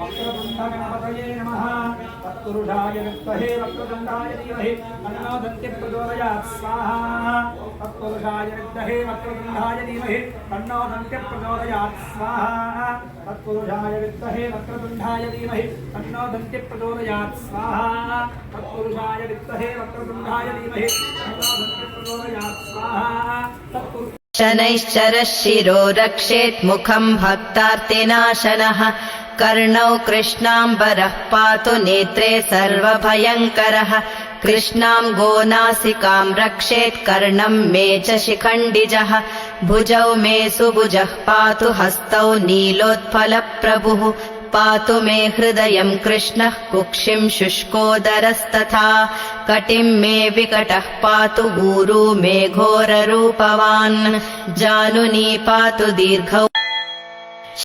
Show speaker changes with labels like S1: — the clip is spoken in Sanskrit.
S1: वक्रतुण्डगणपतये नमः तत्पुरुषाय विद्महे वक्रतुण्डाय धीमहि तन्नो दन्तिः प्रचोदयात् स्वाहा तत्पुरुषाय विद्महे वक्रतुण्डाय धीमहि तन्नो दन्तिः प्रचोदयात् स्वाहा तत्पुरुषाय विद्महे वक्रतुण्डाय धीमहि तन्नो दन्तिः प्रचोदयात् स्वाहा तत्पुरुषाय विद्महे वक्रतुण्डाय धीमहि तन्नो दन्तिः प्रचोदयात् स्वाहा
S2: शनैश्चरः शिरो रक्षेत् मुखं भक्तार्तिनाशनः कर्णौ कृष्णाम्बरः पातु नेत्रे सर्वभयङ्करः कृष्णां गोनासिकां रक्षेत् कर्णं मे च शिखण्डिजः भुजौ मे सुभुजः पातु हस्तौ नीलोत्पलप्रभुः पातु मे हृदयं कृष्णः कुक्षिं शुष्कोदरस्तथा कटिं मे विकटः पातु ऊरू मे घोररूपवान् जानुनी पातु दीर्घौ